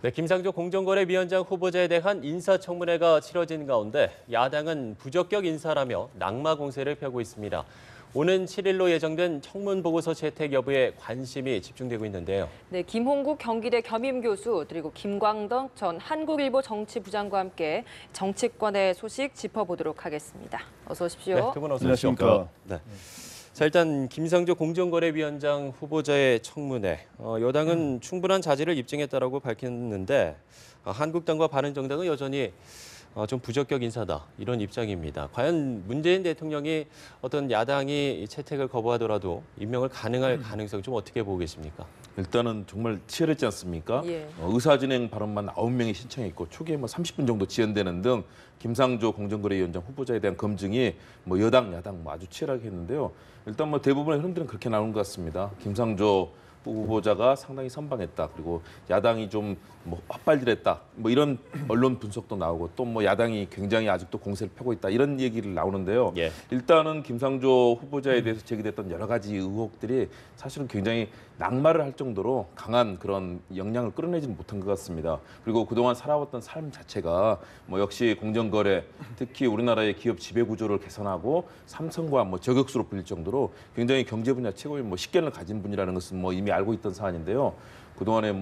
네, 김상조 공정거래위원장 후보자에 대한 인사청문회가 치러진 가운데 야당은 부적격 인사라며 낙마 공세를 펴고 있습니다. 오는 7일로 예정된 청문 보고서 채택 여부에 관심이 집중되고 있는데요. 네, 김홍국 경기대 겸임교수 그리고 김광덕 전 한국일보 정치부장과 함께 정치권의 소식 짚어보도록 하겠습니다. 어서 오십시오. 네, 두 분 어서 오십시오. 네. 자, 일단 김상조 공정거래위원장 후보자의 청문회. 여당은 충분한 자질을 입증했다라고 밝혔는데 한국당과 바른정당은 여전히 좀 부적격 인사다 이런 입장입니다. 과연 문재인 대통령이 어떤 야당이 채택을 거부하더라도 임명을 가능할 가능성 좀 어떻게 보고 계십니까? 일단은 정말 치열했지 않습니까? 예. 의사진행 발언만 9명이 신청했고 초기에 30분 정도 지연되는 등 김상조 공정거래위원장 후보자에 대한 검증이 여당 야당 아주 치열하게 했는데요. 일단 대부분의 흐름들은 그렇게 나오는 것 같습니다. 김상조 후보자가 상당히 선방했다. 그리고 야당이 좀 헛발질했다. 이런 언론 분석도 나오고 또 야당이 굉장히 아직도 공세를 펴고 있다. 이런 얘기를 나오는데요. 예. 일단은 김상조 후보자에 대해서 제기됐던 여러 가지 의혹들이 사실은 굉장히 낙마를 할 정도로 강한 그런 영향을 끌어내지는 못한 것 같습니다. 그리고 그동안 살아왔던 삶 자체가 역시 공정거래, 특히 우리나라의 기업 지배구조를 개선하고 삼성과 저격수로 불릴 정도로 굉장히 경제 분야 최고의 식견을 가진 분이라는 것은 이미 알고 있던 사안인데요. 그동안에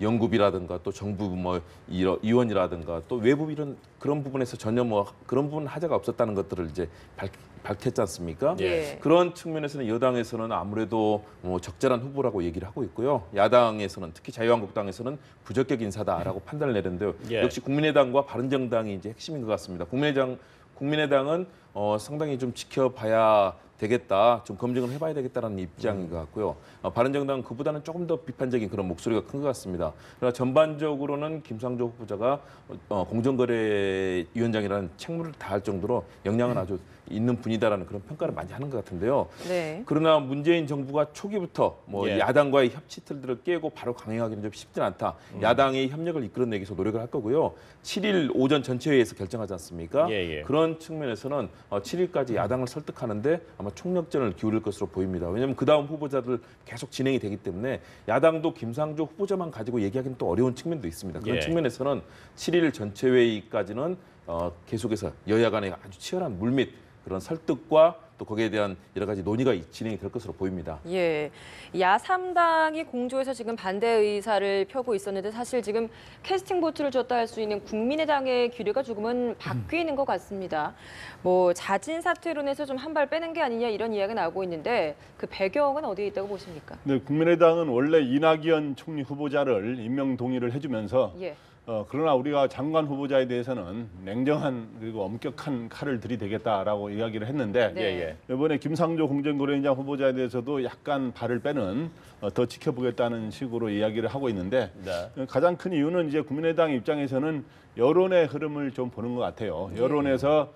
연구비라든가 또 정부 이원이라든가 또 외부 이런 그런 부분에서 전혀 그런 부분 하자가 없었다는 것들을 이제 밝혔지 않습니까? 예. 그런 측면에서는 여당에서는 아무래도 적절한 후보라고 얘기를 하고 있고요. 야당에서는 특히 자유한국당에서는 부적격 인사다라고 판단을 내렸는데요. 예. 역시 국민의당과 바른정당이 이제 핵심인 것 같습니다. 국민의당은 상당히 좀 지켜봐야 되겠다, 좀 검증을 해봐야 되겠다라는 입장인 것 같고요. 바른정당은 그보다는 조금 더 비판적인 그런 목소리가 큰 것 같습니다. 그러나 전반적으로는 김상조 후보자가 공정거래위원장이라는 책무를 다할 정도로 역량은 아주 있는 분이다라는 그런 평가를 많이 하는 것 같은데요. 네. 그러나 문재인 정부가 초기부터 예. 야당과의 협치 틀들을 깨고 바로 강행하기는 좀 쉽진 않다. 야당의 협력을 이끌어내기 위해서 노력을 할 거고요. 7일 오전 전체회의에서 결정하지 않습니까? 예. 그런 측면에서는 7일까지 야당을 설득하는데 아마 총력전을 기울일 것으로 보입니다. 왜냐하면 그 다음 후보자들 계속 진행이 되기 때문에 야당도 김상조 후보자만 가지고 얘기하기는 또 어려운 측면도 있습니다. 그런 예. 측면에서는 7일 전체회의까지는 계속해서 여야 간의 아주 치열한 물밑 그런 설득과 또 거기에 대한 여러 가지 논의가 진행이 될 것으로 보입니다. 예, 야3당이 공조해서 지금 반대 의사를 펴고 있었는데 사실 지금 캐스팅 보트를 줬다 할 수 있는 국민의당의 기류가 조금은 바뀌는 것 같습니다. 자진 사퇴로 인해서 좀 한 발 빼는 게 아니냐 이런 이야기가 나오고 있는데 그 배경은 어디에 있다고 보십니까? 네, 국민의당은 원래 이낙연 총리 후보자를 임명 동의를 해주면서 예. 그러나 우리가 장관 후보자에 대해서는 냉정한 그리고 엄격한 칼을 들이대겠다라고 이야기를 했는데 네. 이번에 김상조 공정거래위원장 후보자에 대해서도 약간 발을 빼는 더 지켜보겠다는 식으로 이야기를 하고 있는데 네. 가장 큰 이유는 이제 국민의당 입장에서는 여론의 흐름을 좀 보는 것 같아요. 여론에서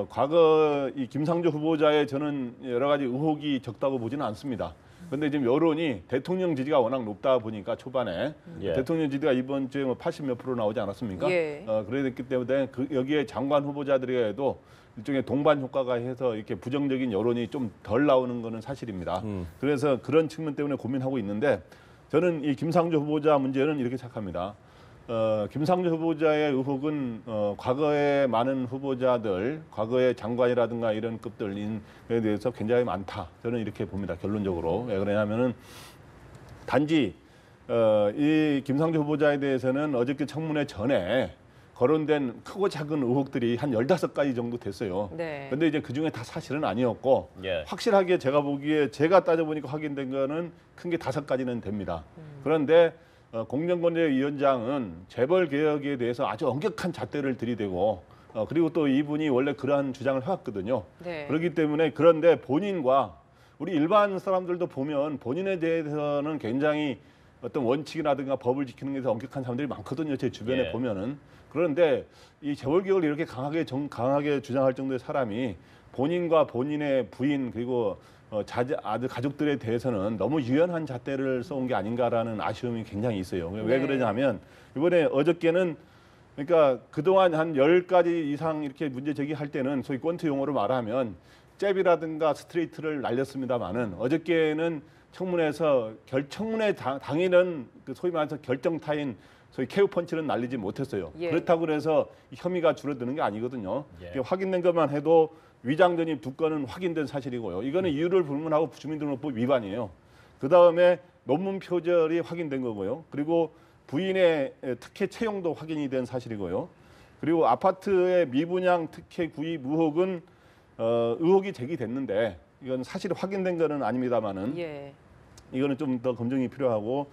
과거 이 김상조 후보자의 저는 여러 가지 의혹이 적다고 보지는 않습니다. 근데 지금 여론이 대통령 지지가 워낙 높다 보니까 초반에 예. 대통령 지지가 이번 주에 80몇 프로 나오지 않았습니까? 예. 그랬기 때문에 여기에 장관 후보자들에게도 일종의 동반 효과가 해서 이렇게 부정적인 여론이 좀 덜 나오는 것은 사실입니다. 그래서 그런 측면 때문에 고민하고 있는데 저는 이 김상조 후보자 문제는 이렇게 생각합니다. 김상조 후보자의 의혹은 과거에 많은 후보자들, 과거의 장관이라든가 이런 급들에 대해서 굉장히 많다. 저는 이렇게 봅니다. 결론적으로. 왜 그러냐면은 단지 이 김상조 후보자에 대해서는 어저께 청문회 전에 거론된 크고 작은 의혹들이 한 15가지 정도 됐어요. 네. 근데 이제 그중에 다 사실은 아니었고 예. 확실하게 제가 보기에 제가 따져보니까 확인된 거는 큰 게 5가지는 됩니다. 그런데 공정거래위원장은 재벌 개혁에 대해서 아주 엄격한 잣대를 들이대고 그리고 또 이분이 원래 그러한 주장을 해왔거든요. 네. 그렇기 때문에 그런데 본인과 우리 일반 사람들도 보면 본인에 대해서는 굉장히 어떤 원칙이라든가 법을 지키는 데서 엄격한 사람들이 많거든요. 제 주변에 예. 보면은. 그런데 이 재벌 개혁을 이렇게 강하게 주장할 정도의 사람이 본인과 본인의 부인 그리고 아들 가족들에 대해서는 너무 유연한 잣대를 써온 게 아닌가라는 아쉬움이 굉장히 있어요. 왜 네. 그러냐면 이번에 어저께는 그러니까 그동안 한 10가지 이상 이렇게 문제 제기할 때는 소위 권투 용어로 말하면 잽이라든가 스트레이트를 날렸습니다만은 어저께는 청문회에서 청문회 당일은 그 소위 말해서 결정타인 소위 케어 펀치는 날리지 못했어요. 예. 그렇다고 해서 혐의가 줄어드는 게 아니거든요. 예. 이게 확인된 것만 해도 위장 전입 2건은 확인된 사실이고요. 이거는 이유를 불문하고 주민등록법 위반이에요. 그 다음에 논문 표절이 확인된 거고요. 그리고 부인의 특혜 채용도 확인이 된 사실이고요. 그리고 아파트의 미분양 특혜 구입 의혹은 의혹이 제기됐는데 이건 사실 확인된 거는 아닙니다만은 예. 이거는 좀 더 검증이 필요하고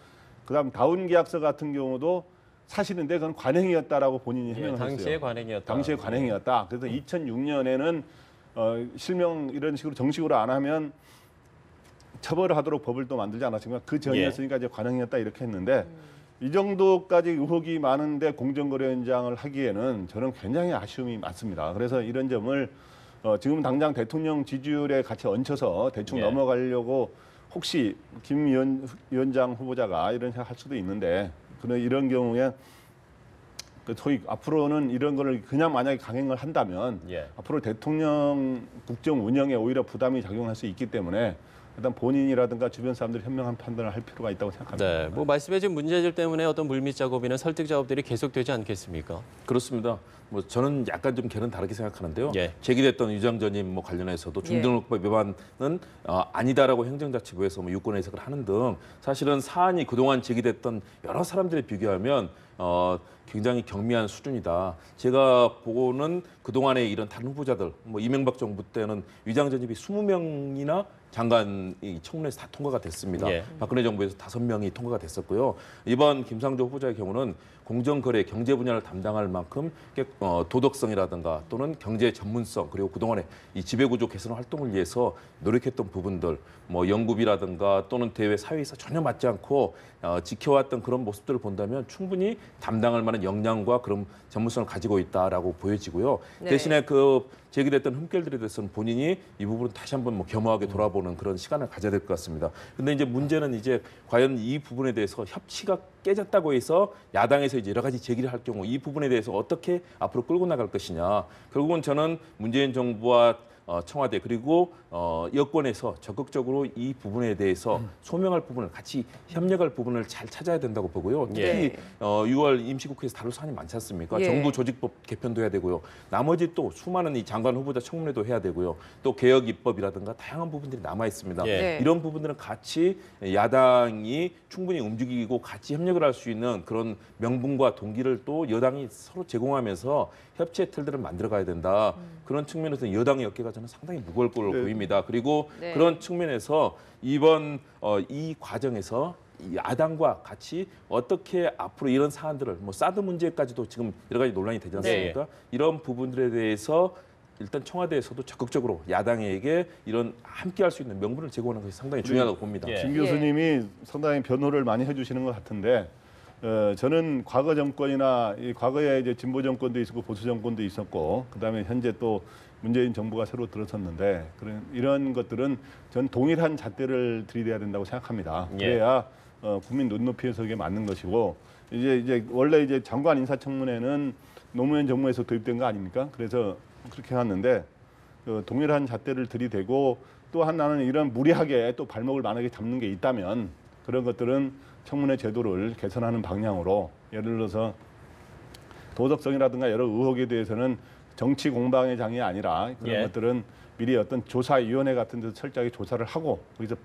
그다음 다운 계약서 같은 경우도 사실인데 그건 관행이었다라고 본인이 예, 해명을 당시에 했어요. 관행이었다. 당시에 관행이었다. 그래서 2006년에는 실명 이런 식으로 정식으로 안 하면 처벌을 하도록 법을 또 만들지 않았습니까? 그 전이었으니까 이제 관행이었다 이렇게 했는데 이 정도까지 의혹이 많은데 공정거래 현장을 하기에는 저는 굉장히 아쉬움이 많습니다. 그래서 이런 점을 지금 당장 대통령 지지율에 같이 얹혀서 대충 예. 넘어가려고 혹시 김 위원장 후보자가 이런 생각할 수도 있는데 그런 이런 경우에 그 소위 앞으로는 이런 거를 그냥 만약에 강행을 한다면 예. 앞으로 대통령 국정 운영에 오히려 부담이 작용할 수 있기 때문에 일단 본인이라든가 주변 사람들이 현명한 판단을 할 필요가 있다고 생각합니다. 네, 뭐 말씀해준 문제들 때문에 어떤 물밑 작업이나 설득 작업들이 계속되지 않겠습니까? 그렇습니다. 뭐 저는 약간 좀 걔는 다르게 생각하는데요. 예. 제기됐던 위장 전입 뭐 관련해서도 주민등록법 위반은 아니다라고 행정자치부에서 뭐 유권 해석을 하는 등 사실은 사안이 그동안 제기됐던 여러 사람들에 비교하면 굉장히 경미한 수준이다. 제가 보고는 그동안의 이런 다른 후보자들, 뭐 이명박 정부 때는 위장 전입이 20명이나 장관 이 청문회에서 다 통과가 됐습니다. 예. 박근혜 정부에서 5명이 통과가 됐었고요. 이번 김상조 후보자의 경우는 공정거래 경제 분야를 담당할 만큼 도덕성이라든가 또는 경제 전문성 그리고 그동안에 이 지배구조 개선 활동을 위해서 노력했던 부분들 뭐 연구비라든가 또는 대외 사회에서 전혀 맞지 않고 지켜왔던 그런 모습들을 본다면 충분히 담당할 만한 역량과 그런 전문성을 가지고 있다라고 보여지고요. 네. 대신에 그 제기됐던 흠결들에 대해서는 본인이 이 부분을 다시 한번 뭐 겸허하게 돌아보는 그런 시간을 가져야 될 것 같습니다. 근데 이제 문제는 이제 과연 이 부분에 대해서 협치가 깨졌다고 해서 야당에서 이제 여러 가지 제기를 할 경우 이 부분에 대해서 어떻게 앞으로 끌고 나갈 것이냐. 결국은 저는 문재인 정부와 청와대 그리고 여권에서 적극적으로 이 부분에 대해서 소명할 부분을 같이 협력할 부분을 잘 찾아야 된다고 보고요. 특히 예. 6월 임시국회에서 다룰 사안이 많지 않습니까? 예. 정부 조직법 개편도 해야 되고요. 나머지 또 수많은 이 장관 후보자 청문회도 해야 되고요. 또 개혁 입법이라든가 다양한 부분들이 남아 있습니다. 예. 네. 이런 부분들은 같이 야당이 충분히 움직이고 같이 협력을 할 수 있는 그런 명분과 동기를 또 여당이 서로 제공하면서 협치의 틀들을 만들어가야 된다. 그런 측면에서 여당의 어깨가 저는 상당히 무거울 걸로 보입니다. 그리고 네. 그런 측면에서 이번 이 과정에서 이 야당과 같이 어떻게 앞으로 이런 사안들을 뭐 사드 문제까지도 지금 여러 가지 논란이 되지 않습니까? 이런 부분들에 대해서 일단 청와대에서도 적극적으로 야당에게 이런 함께할 수 있는 명분을 제공하는 것이 상당히 중요하다고 봅니다. 예. 김 교수님이 상당히 변호를 많이 해주시는 것 같은데 저는 과거 정권이나 이 과거에 이제 진보 정권도 있었고 보수 정권도 있었고 그다음에 현재 또 문재인 정부가 새로 들어섰는데 이런 것들은 전 동일한 잣대를 들이대야 된다고 생각합니다. 예. 그래야 국민 눈높이에서 이게 맞는 것이고 이제 원래 이제 장관 인사청문회는 노무현 정부에서 도입된 거 아닙니까? 그래서 그렇게 해놨는데 동일한 잣대를 들이대고 또 하나는 이런 무리하게 또 발목을 만약에 잡는 게 있다면 그런 것들은 청문회 제도를 개선하는 방향으로 예를 들어서 도덕성이라든가 여러 의혹에 대해서는 정치 공방의 장이 아니라 그런 예. 것들은 미리 어떤 조사위원회 같은 데서 철저하게 조사를 하고 거기서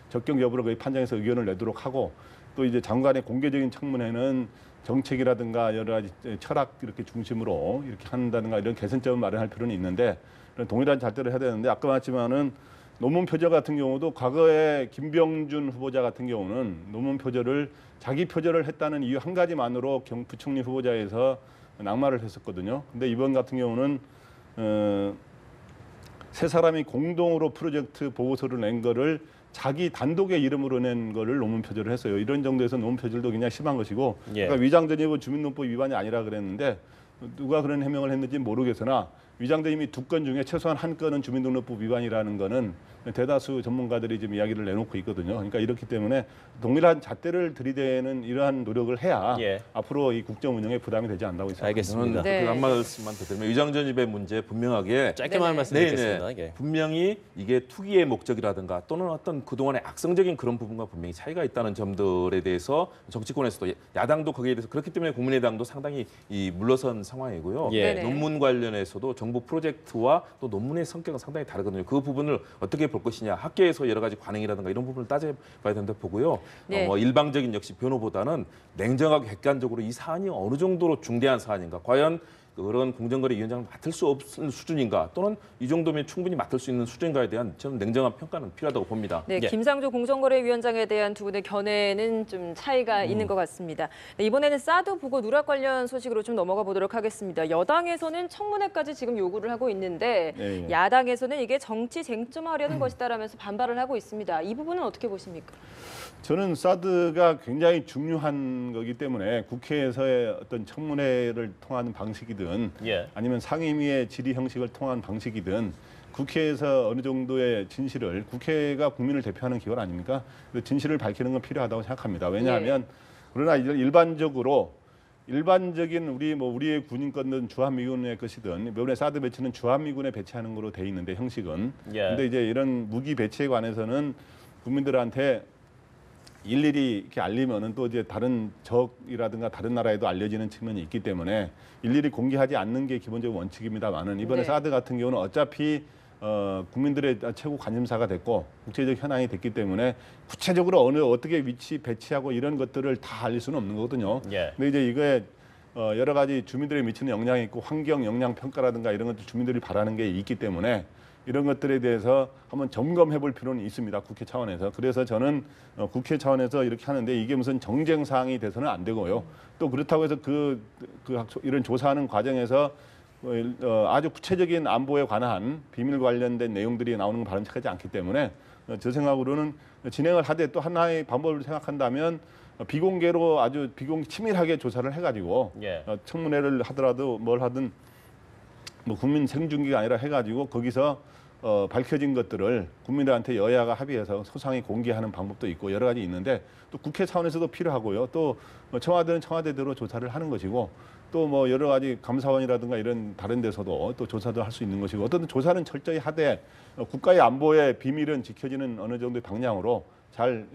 적격 여부를 거의 판정해서 의견을 내도록 하고 또 이제 장관의 공개적인 청문회는 정책이라든가 여러 가지 철학 이렇게 중심으로 이렇게 한다든가 이런 개선점을 마련할 필요는 있는데 동일한 잣대를 해야 되는데 아까 말했지만은 논문 표절 같은 경우도 과거에 김병준 후보자 같은 경우는 논문 표절을 자기 표절을 했다는 이유 한 가지만으로 부총리 후보자에서 낙마를 했었거든요. 근데 이번 같은 경우는 세 사람이 공동으로 프로젝트 보고서를 낸 거를 자기 단독의 이름으로 낸 거를 논문 표절을 했어요. 이런 정도에서 논문 표절도 굉장히 심한 것이고 예. 그러니까 위장전입은 주민등록법 위반이 아니라 그랬는데 누가 그런 해명을 했는지 모르겠으나 위장전입이 2건 중에 최소한 한 건은 주민등록법 위반이라는 거는 대다수 전문가들이 지금 이야기를 내놓고 있거든요. 그러니까 이렇기 때문에 동일한 잣대를 들이대는 이러한 노력을 해야 예. 앞으로 이 국정 운영에 부담이 되지 않다고 생각합니다. 알겠습니다. 네. 한 말씀만 더 드리면 위장 전입의 문제 분명하게 짧게만 네네. 말씀드리겠습니다. 예. 분명히 이게 투기의 목적이라든가 또는 어떤 그동안의 악성적인 그런 부분과 분명히 차이가 있다는 점들에 대해서 정치권에서도 야당도 거기에 대해서 그렇기 때문에 국민의당도 상당히 물러선 상황이고요. 예. 네네. 논문 관련해서도 정부 프로젝트와 또 논문의 성격은 상당히 다르거든요. 그 부분을 어떻게 볼 것이냐, 학계에서 여러 가지 관행이라든가 이런 부분을 따져봐야 된다 보고요. 네. 일방적인 역시 변호보다는 냉정하고 객관적으로 이 사안이 어느 정도로 중대한 사안인가, 과연 그런 공정거래위원장을 맡을 수 없는 수준인가, 또는 이 정도면 충분히 맡을 수 있는 수준인가에 대한 저는 냉정한 평가는 필요하다고 봅니다. 네, 예. 김상조 공정거래위원장에 대한 두 분의 견해는 좀 차이가 있는 것 같습니다. 네, 이번에는 사드 보고 누락 관련 소식으로 좀 넘어가 보도록 하겠습니다. 여당에서는 청문회까지 지금 요구를 하고 있는데 예. 야당에서는 이게 정치 쟁점화하려는 것이다라면서 반발을 하고 있습니다. 이 부분은 어떻게 보십니까? 저는 사드가 굉장히 중요한 거기 때문에 국회에서의 어떤 청문회를 통하는 방식이든 예. 아니면 상임위의 질의 형식을 통한 방식이든 국회에서 어느 정도의 진실을, 국회가 국민을 대표하는 기관 아닙니까? 그 진실을 밝히는 건 필요하다고 생각합니다. 왜냐하면 그러나 일반적인 우리의 군인권은 주한미군의 것이든 이번에 사드 배치는 주한미군에 배치하는 거로 돼 있는데 형식은. 예. 근데 이제 이런 무기 배치에 관해서는 국민들한테 일일이 이렇게 알리면은 또 이제 다른 적이라든가 다른 나라에도 알려지는 측면이 있기 때문에 일일이 공개하지 않는 게 기본적인 원칙입니다만은 이번에 네. 사드 같은 경우는 어차피 국민들의 최고 관심사가 됐고 국제적 현안이 됐기 때문에 구체적으로 어떻게 위치 배치하고 이런 것들을 다 알릴 수는 없는 거거든요. 예. 근데 이제 이거에 여러 가지 주민들에 미치는 영향이 있고 환경 영향 평가라든가 이런 것들 주민들이 바라는 게 있기 때문에 이런 것들에 대해서 한번 점검해 볼 필요는 있습니다. 국회 차원에서. 그래서 저는 국회 차원에서 이렇게 하는데 이게 무슨 정쟁 사항이 돼서는 안 되고요. 또 그렇다고 해서 이런 조사하는 과정에서 아주 구체적인 안보에 관한 비밀 관련된 내용들이 나오는 건 바람직하지 않기 때문에 제 생각으로는 진행을 하되 또 하나의 방법을 생각한다면 비공개로 아주 치밀하게 조사를 해가지고 예. 청문회를 하더라도 뭘 하든 뭐 국민 생중계가 아니라 해가지고 거기서 밝혀진 것들을 국민들한테 여야가 합의해서 소상히 공개하는 방법도 있고 여러 가지 있는데 또 국회 차원에서도 필요하고요. 또 청와대는 청와대대로 조사를 하는 것이고 또 뭐 여러 가지 감사원이라든가 이런 다른 데서도 또 조사도 할 수 있는 것이고 어떤 조사는 철저히 하되 국가의 안보의 비밀은 지켜지는 어느 정도의 방향으로 잘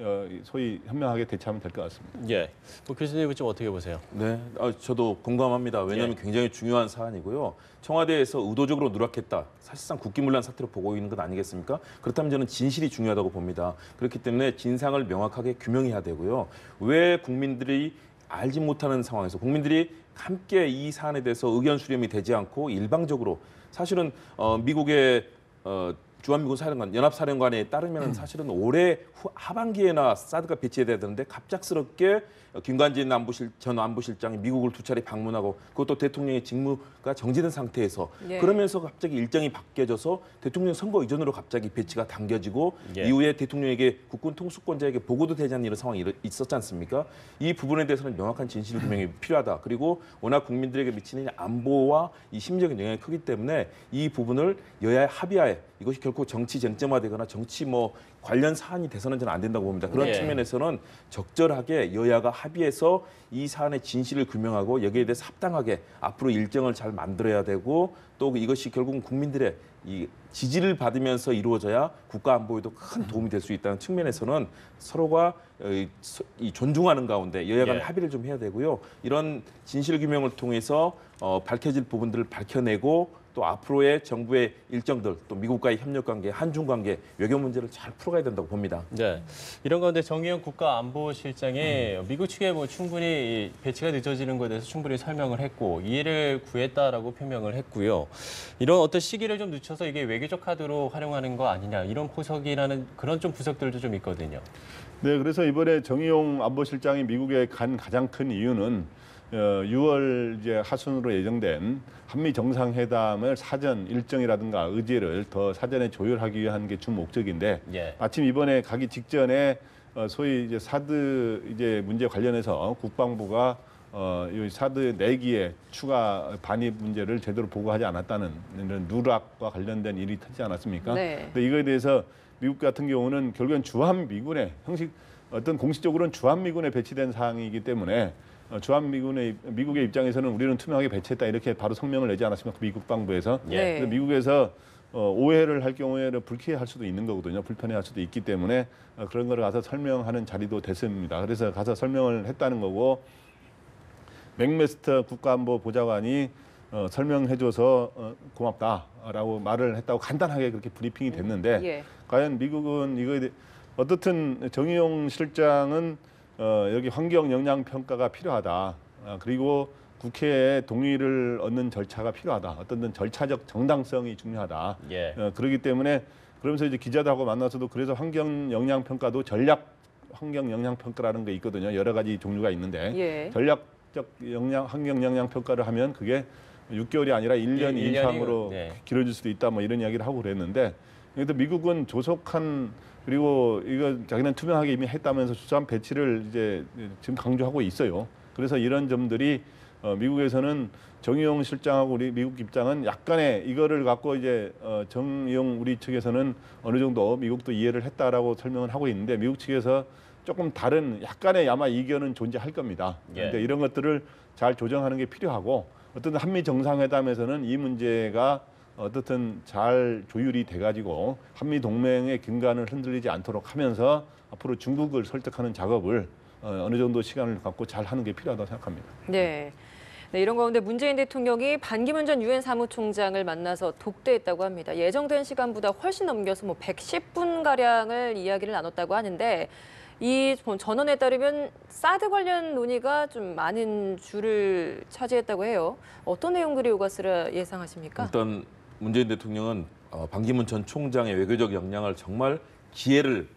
소위 현명하게 대처하면 될 것 같습니다. 예. 뭐 교수님은 좀 어떻게 보세요? 네, 저도 공감합니다. 왜냐하면 굉장히 중요한 사안이고요. 청와대에서 의도적으로 누락했다. 사실상 국기문란 사태로 보고 있는 것 아니겠습니까? 그렇다면 저는 진실이 중요하다고 봅니다. 그렇기 때문에 진상을 명확하게 규명해야 되고요. 왜 국민들이 알지 못하는 상황에서 국민들이 함께 이 사안에 대해서 의견 수렴이 되지 않고 일방적으로 사실은 미국의 주한미군 사령관, 연합사령관에 따르면 사실은 올해 하반기에나 사드가 배치돼야 되는데 갑작스럽게 김관진 전 안보실장이 미국을 2차례 방문하고 그것도 대통령의 직무가 정지된 상태에서 예. 그러면서 갑자기 일정이 바뀌어져서 대통령 선거 이전으로 갑자기 배치가 당겨지고 예. 이후에 대통령에게 국군 통수권자에게 보고도 되지 않는 이런 상황이 있었지 않습니까? 이 부분에 대해서는 명확한 진실 규명이 필요하다. 그리고 워낙 국민들에게 미치는 안보와 이 심리적인 영향이 크기 때문에 이 부분을 여야의 합의하에 이것이 결코 정치 쟁점화되거나 정치 관련 사안이 돼서는 저는 안 된다고 봅니다. 그런 네. 측면에서는 적절하게 여야가 합의해서 이 사안의 진실을 규명하고 여기에 대해서 합당하게 앞으로 일정을 잘 만들어야 되고 또 이것이 결국은 국민들의 이 지지를 받으면서 이루어져야 국가 안보에도 큰 도움이 될 수 있다는 측면에서는 서로가 이 존중하는 가운데 여야 간 예. 합의를 좀 해야 되고요. 이런 진실 규명을 통해서 밝혀질 부분들을 밝혀내고 또 앞으로의 정부의 일정들, 또 미국과의 협력 관계, 한중 관계, 외교 문제를 잘 풀어가야 된다고 봅니다. 네. 이런 가운데 정의용 국가안보실장이 미국 측에 충분히 배치가 늦어지는 것에 대해서 충분히 설명을 했고 이해를 구했다라고 표명을 했고요. 이런 어떤 시기를 좀 늦춰서 이게 외교적 카드로 활용하는 거 아니냐 이런 포석이라는 그런 좀 부석들도 좀 있거든요. 네, 그래서 이번에 정의용 안보실장이 미국에 간 가장 큰 이유는 6월 이제 하순으로 예정된 한미 정상회담을 사전 일정이라든가 의제를 더 사전에 조율하기 위한 게 주 목적인데 예. 마침 이번에 가기 직전에 소위 이제 사드 이제 문제 관련해서 국방부가 이 사드 4기의 추가 반입 문제를 제대로 보고하지 않았다는 이런 누락과 관련된 일이 터지지 않았습니까? 네. 근데 이거에 대해서 미국 같은 경우는 결국엔 주한미군에 형식 어떤 공식적으로는 주한미군에 배치된 사항이기 때문에 미국의 입장에서는 우리는 투명하게 배치했다 이렇게 바로 성명을 내지 않았습니까? 미국 방부에서. 네. 그래서 미국에서 오해를 할 경우에는 불쾌할 수도 있는 거거든요. 불편해할 수도 있기 때문에 그런 걸 가서 설명하는 자리도 됐습니다. 그래서 가서 설명을 했다는 거고 맥메스터 국가안보 보좌관이 설명해줘서 고맙다라고 말을 했다고 간단하게 그렇게 브리핑이 됐는데 예. 과연 미국은 이거에 대해 어떻든 정의용 실장은 여기 환경 영향 평가가 필요하다. 그리고 국회의 동의를 얻는 절차가 필요하다. 어떤 절차적 정당성이 중요하다. 예. 그렇기 때문에 그러면서 이제 기자들하고 만나서도 그래서 환경 영향 평가도 전략 환경 영향 평가라는 게 있거든요. 여러 가지 종류가 있는데 예. 전략적 환경 영향 평가를 하면 그게 6개월이 아니라 1년 이상으로 네. 길어질 수도 있다. 뭐 이런 이야기를 하고 그랬는데 그래도 미국은 조속한 그리고 이거 자기는 투명하게 이미 했다면서 수사한 배치를 이제 지금 강조하고 있어요. 그래서 이런 점들이 미국에서는 정의용 실장하고 우리 미국 입장은 약간의 이거를 갖고 이제 정의용 우리 측에서는 어느 정도 미국도 이해를 했다라고 설명을 하고 있는데 미국 측에서 조금 다른 약간의 아마 이견은 존재할 겁니다. 예. 근데 이런 것들을 잘 조정하는 게 필요하고 어떤 한미 정상회담에서는 이 문제가 어떻든 잘 조율이 돼가지고 한미 동맹의 근간을 흔들리지 않도록 하면서 앞으로 중국을 설득하는 작업을 어느 정도 시간을 갖고 잘 하는 게 필요하다고 생각합니다. 네. 네, 이런 가운데 문재인 대통령이 반기문 전 유엔 사무총장을 만나서 독대했다고 합니다. 예정된 시간보다 훨씬 넘겨서 110분 가량을 이야기를 나눴다고 하는데 이 전언에 따르면 사드 관련 논의가 좀 많은 줄을 차지했다고 해요. 어떤 내용들이 오갔으라 예상하십니까? 일단 문재인 대통령은 반기문 전 총장의 외교적 역량을 정말 기회를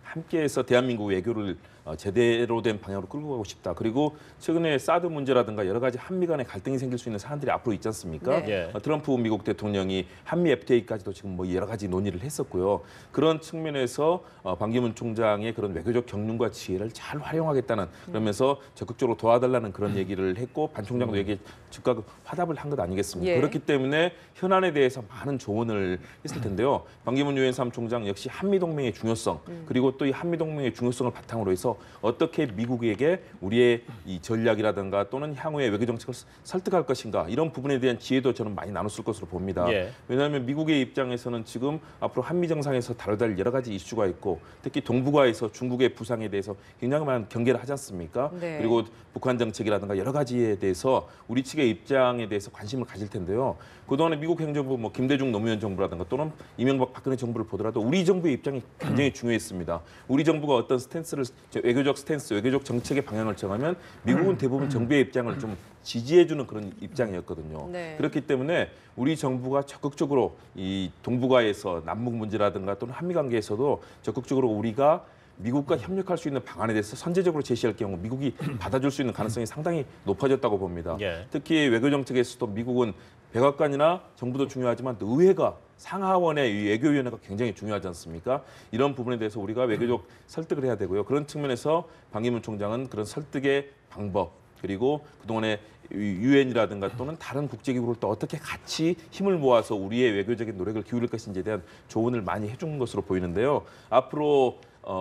함께해서 대한민국 외교를 제대로 된 방향으로 끌고 가고 싶다. 그리고 최근에 사드 문제라든가 여러 가지 한미 간의 갈등이 생길 수 있는 사안들이 앞으로 있지 않습니까? 네. 트럼프 미국 대통령이 한미 FTA까지도 지금 뭐 여러 가지 논의를 했었고요. 그런 측면에서 반기문 총장의 그런 외교적 경륜과 지혜를 잘 활용하겠다는 그러면서 적극적으로 도와달라는 그런 얘기를 했고 반 총장도 여기에 즉각 화답을 한 것 아니겠습니까? 예. 그렇기 때문에 현안에 대해서 많은 조언을 했을 텐데요. 반기문 유엔 사무총장 역시 한미 동맹의 중요성 그리고 또 이 한미 동맹의 중요성을 바탕으로 해서 어떻게 미국에게 우리의 이 전략이라든가 또는 향후의 외교 정책을 설득할 것인가 이런 부분에 대한 지혜도 저는 많이 나눴을 것으로 봅니다. 예. 왜냐하면 미국의 입장에서는 지금 앞으로 한미 정상에서 다뤄야 할 여러 가지 이슈가 있고 특히 동북아에서 중국의 부상에 대해서 굉장히 많은 경계를 하지 않습니까? 네. 그리고 북한 정책이라든가 여러 가지에 대해서 우리 측의 입장에 대해서 관심을 가질 텐데요. 그동안에 미국 행정부 뭐 김대중 노무현 정부라든가 또는 이명박 박근혜 정부를 보더라도 우리 정부의 입장이 굉장히 중요했습니다. 우리 정부가 어떤 스탠스를 외교적 스탠스, 외교적 정책의 방향을 정하면 미국은 대부분 정부의 입장을 좀 지지해주는 그런 입장이었거든요. 네. 그렇기 때문에 우리 정부가 적극적으로 이 동북아에서 남북 문제라든가 또는 한미 관계에서도 적극적으로 우리가 미국과 협력할 수 있는 방안에 대해서 선제적으로 제시할 경우 미국이 받아줄 수 있는 가능성이 상당히 높아졌다고 봅니다. 예. 특히 외교 정책에서도 미국은 백악관이나 정부도 중요하지만 의회가 상하원의 이 외교위원회가 굉장히 중요하지 않습니까? 이런 부분에 대해서 우리가 외교적 설득을 해야 되고요. 그런 측면에서 반기문 총장은 그런 설득의 방법 그리고 그동안에 유엔이라든가 또는 다른 국제기구를 또 어떻게 같이 힘을 모아서 우리의 외교적인 노력을 기울일 것인지에 대한 조언을 많이 해준 것으로 보이는데요. 앞으로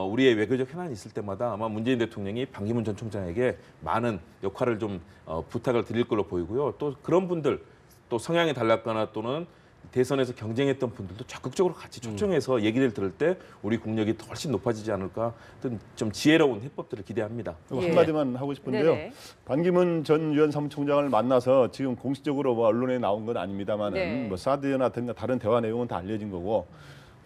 우리의 외교적 현안이 있을 때마다 아마 문재인 대통령이 반기문 전 총장에게 많은 역할을 좀 부탁을 드릴 걸로 보이고요. 또 그런 분들 또 성향이 달랐거나 또는 대선에서 경쟁했던 분들도 적극적으로 같이 초청해서 얘기를 들을 때 우리 국력이 훨씬 높아지지 않을까 어떤 좀 지혜로운 해법들을 기대합니다. 예. 한마디만 하고 싶은데요. 네네. 반기문 전 유엔 사무총장을 만나서 지금 공식적으로 뭐 언론에 나온 건 아닙니다만은 네. 뭐 사드나 다른 대화 내용은 다 알려진 거고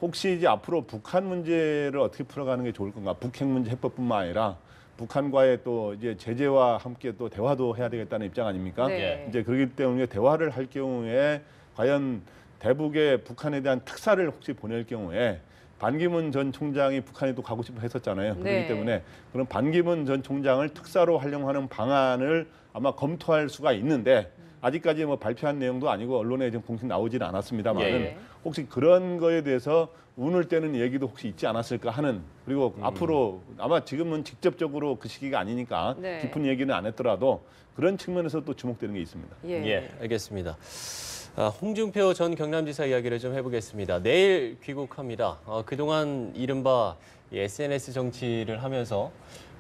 혹시 이제 앞으로 북한 문제를 어떻게 풀어가는 게 좋을 건가? 북핵 문제 해법뿐만 아니라 북한과의 또 이제 제재와 함께 또 대화도 해야 되겠다는 입장 아닙니까? 네. 이제 그렇기 때문에 대화를 할 경우에 과연 대북에 북한에 대한 특사를 혹시 보낼 경우에 반기문 전 총장이 북한에도 가고 싶어 했었잖아요. 네. 그렇기 때문에 그럼 반기문 전 총장을 특사로 활용하는 방안을 아마 검토할 수가 있는데 아직까지 뭐 발표한 내용도 아니고 언론에 지금 공식 나오지는 않았습니다만은 예. 혹시 그런 거에 대해서 운을 떼는 얘기도 혹시 있지 않았을까 하는 그리고 앞으로 아마 지금은 직접적으로 그 시기가 아니니까 네. 깊은 얘기는 안 했더라도 그런 측면에서 또 주목되는 게 있습니다. 예. 예, 알겠습니다. 홍준표 전 경남지사 이야기를 좀 해보겠습니다. 내일 귀국합니다. 그동안 이른바 이 SNS 정치를 하면서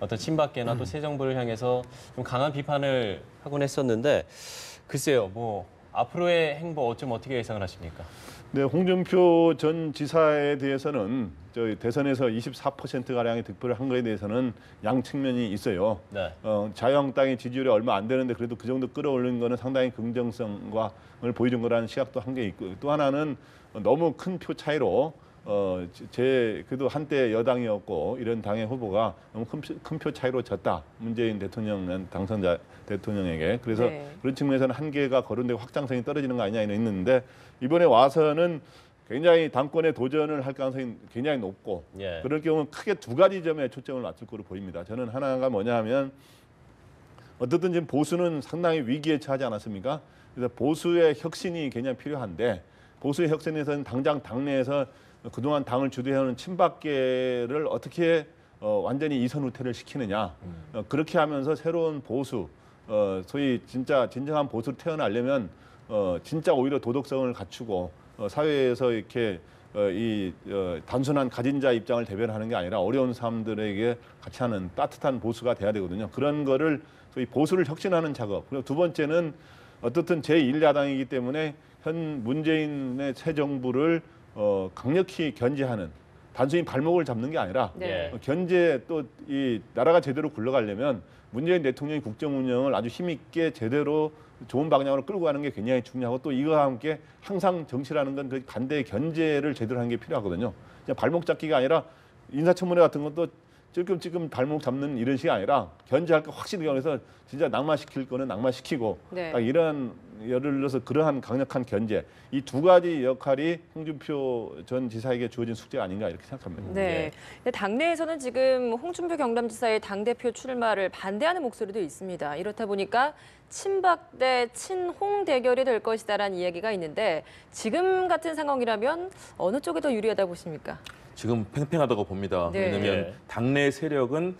어떤 친박계나 또 새 정부를 향해서 좀 강한 비판을 하곤 했었는데 글쎄요, 뭐 앞으로의 행보 좀 어떻게 예상을 하십니까? 네, 홍준표 전 지사에 대해서는 저희 대선에서 24%가량의 득표를 한 거에 대해서는 양 측면이 있어요. 네. 자유한국당의 지지율이 얼마 안 되는데 그래도 그 정도 끌어올린 거는 상당히 긍정성을 보여준 거라는 시각도 한 게 있고, 또 하나는 너무 큰 표 차이로 그래도 한때 여당이었고 이런 당의 후보가 너무 큰 표 차이로 졌다. 문재인 대통령 당선자 대통령에게. 그래서 네. 그런 측면에서는 한계가 거론되고 확장성이 떨어지는 거 아니냐 이런 있는데, 이번에 와서는 굉장히 당권에 도전을 할 가능성이 굉장히 높고, 예. 그럴 경우는 크게 두 가지 점에 초점을 맞출 거로 보입니다. 저는 하나가 뭐냐 하면, 어쨌든 지금 보수는 상당히 위기에 처하지 않았습니까? 그래서 보수의 혁신이 굉장히 필요한데, 보수의 혁신에서는 당장 당내에서 그동안 당을 주도해오는 친박계를 어떻게 완전히 이선 후퇴를 시키느냐. 그렇게 하면서 새로운 보수, 소위 진짜 진정한 보수로 태어나려면 진짜 오히려 도덕성을 갖추고 사회에서 이렇게 단순한 가진 자 입장을 대변하는 게 아니라 어려운 사람들에게 같이 하는 따뜻한 보수가 돼야 되거든요. 그런 거를 소위 보수를 혁신하는 작업. 그리고 두 번째는 어떻든 제1야당이기 때문에 현 문재인의 새 정부를 강력히 견제하는, 단순히 발목을 잡는 게 아니라 네. 견제, 또 이 나라가 제대로 굴러가려면 문재인 대통령이 국정 운영을 아주 힘있게 제대로 좋은 방향으로 끌고 가는 게 굉장히 중요하고, 또 이거와 함께 항상 정치라는 건 그 반대의 견제를 제대로 하는 게 필요하거든요. 그냥 발목 잡기가 아니라 인사청문회 같은 것도 찔끔찔끔 발목 잡는 이런 식이 아니라 견제할 거 확실히 정해서 진짜 낙마시킬 거는 낙마시키고, 네. 딱 이런, 예를 들어서 그러한 강력한 견제, 이 두 가지 역할이 홍준표 전 지사에게 주어진 숙제가 아닌가 이렇게 생각합니다. 네. 근데 당내에서는 지금 홍준표 경남지사의 당대표 출마를 반대하는 목소리도 있습니다. 이렇다 보니까 친박 대 친홍 대결이 될 것이다라는 이야기가 있는데, 지금 같은 상황이라면 어느 쪽이 더 유리하다고 보십니까? 지금 팽팽하다고 봅니다. 네. 왜냐하면 네. 당내 세력은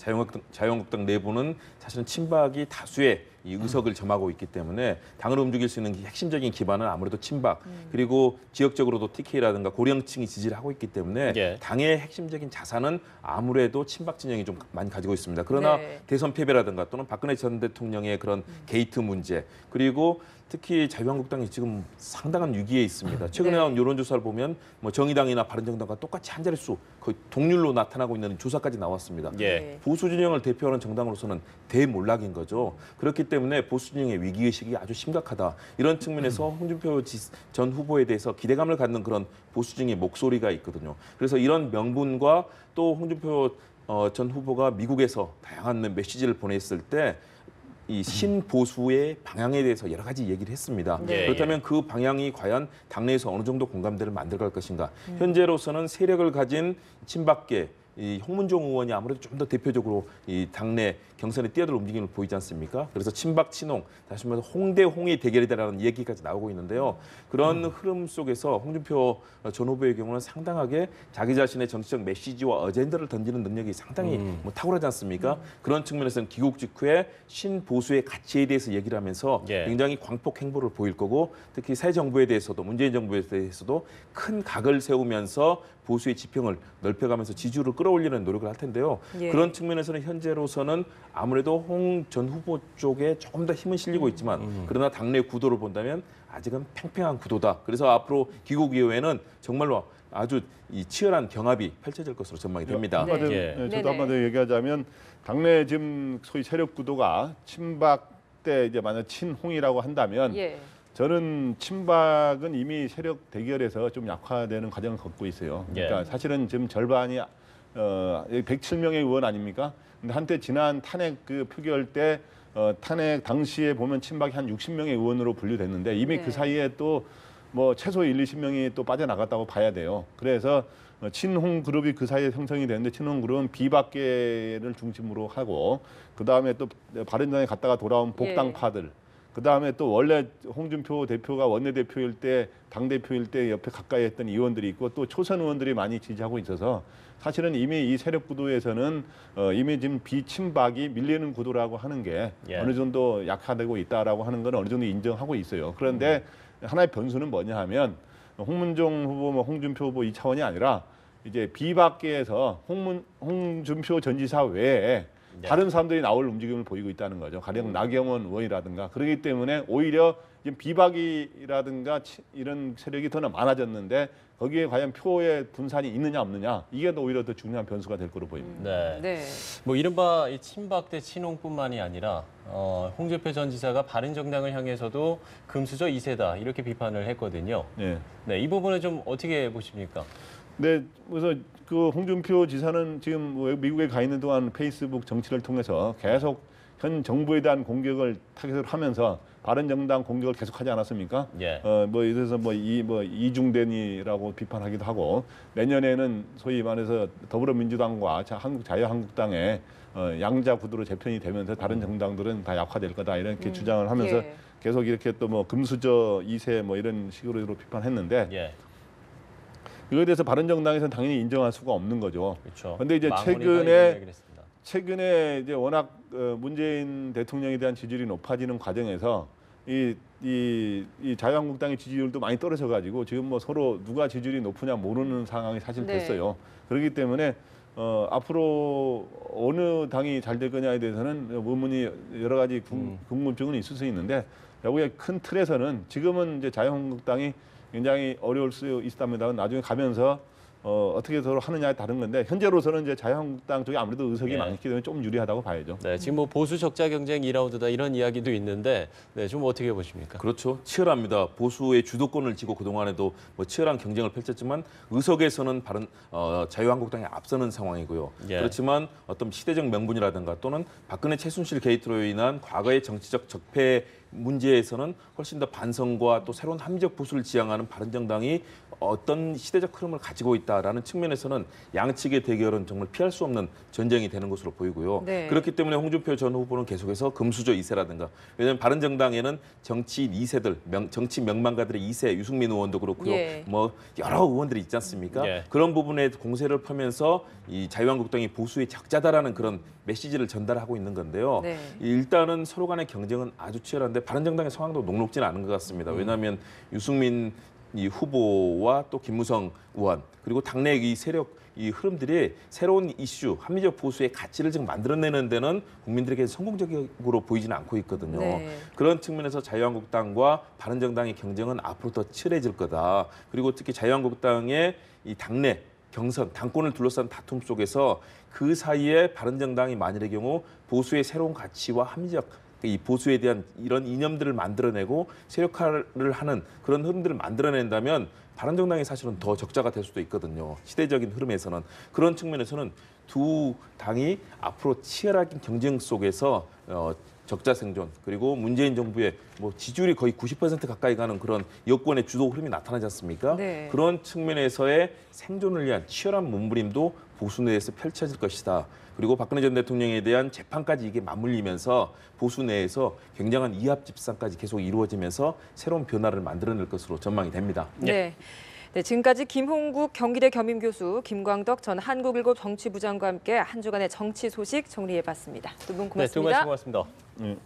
자유한국당 내부는 사실은 친박이 다수의 이 의석을 점하고 있기 때문에 당을 움직일 수 있는 핵심적인 기반은 아무래도 친박, 그리고 지역적으로도 TK라든가 고령층이 지지를 하고 있기 때문에 예. 당의 핵심적인 자산은 아무래도 친박 진영이 좀 많이 가지고 있습니다. 그러나 네. 대선 패배라든가 또는 박근혜 전 대통령의 그런 게이트 문제, 그리고 특히 자유한국당이 지금 상당한 위기에 있습니다. 최근에 네. 나온 여론조사를 보면 뭐 정의당이나 바른정당과 똑같이 한 자릿수 거의 동률로 나타나고 있는 조사까지 나왔습니다. 예. 네. 보수 진영을 대표하는 정당으로서는 대몰락인 거죠. 그렇기 때문에 보수 진영의 위기의식이 아주 심각하다. 이런 측면에서 홍준표 전 후보에 대해서 기대감을 갖는 그런 보수 진영의 목소리가 있거든요. 그래서 이런 명분과 또 홍준표 전 후보가 미국에서 다양한 메시지를 보냈을 때 이 신보수의 방향에 대해서 여러 가지 얘기를 했습니다. 네. 그렇다면 그 방향이 과연 당내에서 어느 정도 공감대를 만들어갈 것인가. 현재로서는 세력을 가진 친박계, 이 홍문종 의원이 아무래도 좀 더 대표적으로 이 당내 경선에 뛰어들 움직임을 보이지 않습니까? 그래서 친박 친홍, 다시 말해서 홍대홍의 대결이다라는 얘기까지 나오고 있는데요. 그런 흐름 속에서 홍준표 전 후보의 경우는 상당하게 자기 자신의 정치적 메시지와 어젠다를 던지는 능력이 상당히 뭐 탁월하지 않습니까? 그런 측면에서는 귀국 직후에 신보수의 가치에 대해서 얘기를 하면서 예. 굉장히 광폭 행보를 보일 거고, 특히 새 정부에 대해서도, 문재인 정부에 대해서도 큰 각을 세우면서 보수의 지평을 넓혀가면서 지지율을 끌어올리는 노력을 할 텐데요. 예. 그런 측면에서는 현재로서는 아무래도 홍 전 후보 쪽에 조금 더 힘은 실리고 있지만, 그러나 당내 구도를 본다면 아직은 팽팽한 구도다. 그래서 앞으로 귀국 이후에는 정말로 아주 이 치열한 경합이 펼쳐질 것으로 전망이 됩니다. 네. 한마디로, 예. 저도 네네. 한마디로 얘기하자면, 당내 지금 소위 세력 구도가 친박 때 이제 만약 친홍이라고 한다면, 예. 저는 친박은 이미 세력 대결에서 좀 약화되는 과정을 걷고 있어요. 그러니까 예. 사실은 지금 절반이 107명의 의원 아닙니까? 근데 한때 지난 탄핵 그 표결 때 탄핵 당시에 보면 친박이 한 60명의 의원으로 분류됐는데, 이미 네. 그 사이에 또 뭐 최소 1, 20명이 또 빠져나갔다고 봐야 돼요. 그래서 친홍 그룹이 그 사이에 형성이 되는데, 친홍 그룹은 비박계를 중심으로 하고, 그 다음에 또 바른정당에 갔다가 돌아온 복당파들, 그 다음에 또 원래 홍준표 대표가 원내대표일 때, 당대표일 때 옆에 가까이 했던 의원들이 있고, 또 초선 의원들이 많이 지지하고 있어서 사실은 이미 이 세력 구도에서는 이미 지금 비친박이 밀리는 구도라고 하는 게 예. 어느 정도 약화되고 있다라고 하는 건 어느 정도 인정하고 있어요. 그런데 하나의 변수는 뭐냐 하면 홍문종 후보, 뭐 홍준표 후보 이 차원이 아니라 이제 비박계에서 홍준표 전 지사 외에 다른 사람들이 나올 움직임을 보이고 있다는 거죠. 가령 나경원 의원이라든가. 그렇기 때문에 오히려 지금 비박이라든가 이런 세력이 더 많아졌는데 거기에 과연 표의 분산이 있느냐 없느냐 이게 더 오히려 더 중요한 변수가 될 거로 보입니다. 네. 네. 뭐 이른바 이 친박 대 친홍뿐만이 아니라 홍준표 전 지사가 바른정당을 향해서도 금수저 2세다 이렇게 비판을 했거든요. 네. 네, 이 부분은 좀 어떻게 보십니까? 네, 그래서 그 홍준표 지사는 지금 미국에 가 있는 동안 페이스북 정치를 통해서 계속 현 정부에 대한 공격을 타겟으로 하면서 바른정당 공격을 계속하지 않았습니까? 예. 뭐 이래서 이중대니라고 비판하기도 하고 내년에는 소위 말해서 더불어민주당과 자유한국당의 양자 구도로 재편이 되면서 다른 정당들은 다 약화될 거다 이렇게 주장을 하면서 예. 계속 이렇게 또 뭐 금수저 2세 뭐 이런 식으로 비판했는데. 예. 이거에 대해서 바른정당에서는 당연히 인정할 수가 없는 거죠. 그렇죠. 그런데 이제 최근에 이제 워낙 문재인 대통령에 대한 지지율이 높아지는 과정에서 이 자유한국당의 지지율도 많이 떨어져가지고 지금 뭐 서로 누가 지지율이 높으냐 모르는 상황이 사실 네. 됐어요. 그렇기 때문에 앞으로 어느 당이 잘 될 거냐에 대해서는 의문이 여러 가지 궁금증은 있을 수 있는데 결국에 큰 틀에서는 지금은 이제 자유한국당이 굉장히 어려울 수 있답니다. 나중에 가면서 어떻게 서로 하느냐에 다른 건데 현재로서는 이제 자유한국당 쪽이 아무래도 의석이 예. 많기 때문에 좀 유리하다고 봐야죠. 네, 지금 뭐 보수 적자 경쟁 2라운드다 이런 이야기도 있는데 네, 좀 어떻게 보십니까? 그렇죠. 치열합니다. 보수의 주도권을 쥐고 그동안에도 뭐 치열한 경쟁을 펼쳤지만 의석에서는 자유한국당이 앞서는 상황이고요. 예. 그렇지만 어떤 시대적 명분이라든가 또는 박근혜 최순실 게이트로 인한 과거의 정치적 적폐 문제에서는 훨씬 더 반성과 또 새로운 합리적 보수를 지향하는 바른정당이 어떤 시대적 흐름을 가지고 있다라는 측면에서는 양측의 대결은 정말 피할 수 없는 전쟁이 되는 것으로 보이고요. 네. 그렇기 때문에 홍준표 전 후보는 계속해서 금수저 2세라든가 왜냐하면 바른정당에는 정치인 2세들, 정치 명망가들의 2세 유승민 의원도 그렇고요. 예. 뭐 여러 의원들이 있지 않습니까? 예. 그런 부분에 공세를 펴면서 이 자유한국당이 보수의 적자다라는 그런 메시지를 전달하고 있는 건데요. 네. 일단은 서로 간의 경쟁은 아주 치열한데 바른정당의 상황도 녹록지는 않은 것 같습니다. 왜냐하면 유승민 이 후보와 또 김무성 의원 그리고 당내 이 세력 이 흐름들이 새로운 이슈, 합리적 보수의 가치를 지금 만들어내는 데는 국민들에게 성공적으로 보이지는 않고 있거든요. 네. 그런 측면에서 자유한국당과 바른정당의 경쟁은 앞으로 더 치열해질 거다. 그리고 특히 자유한국당의 이 당내 경선, 당권을 둘러싼 다툼 속에서 그 사이에 바른정당이 만일의 경우 보수의 새로운 가치와 합리적 이 보수에 대한 이런 이념들을 만들어내고 세력화를 하는 그런 흐름들을 만들어낸다면 바른정당이 사실은 더 적자가 될 수도 있거든요. 시대적인 흐름에서는. 그런 측면에서는 두 당이 앞으로 치열한 경쟁 속에서 적자 생존 그리고 문재인 정부의 뭐 지지율이 거의 90% 가까이 가는 그런 여권의 주도 흐름이 나타나지 않습니까? 네. 그런 측면에서의 생존을 위한 치열한 몸부림도 보수 내에서 펼쳐질 것이다. 그리고 박근혜 전 대통령에 대한 재판까지 이게 맞물리면서 보수 내에서 굉장한 이합 집산까지 계속 이루어지면서 새로운 변화를 만들어낼 것으로 전망이 됩니다. 네. 네, 지금까지 김홍국 경기대 겸임교수, 김광덕 전 한국일보 정치부장과 함께 한 주간의 정치 소식 정리해봤습니다. 두 분 네, 두 분 고맙습니다. 고맙습니다. 네.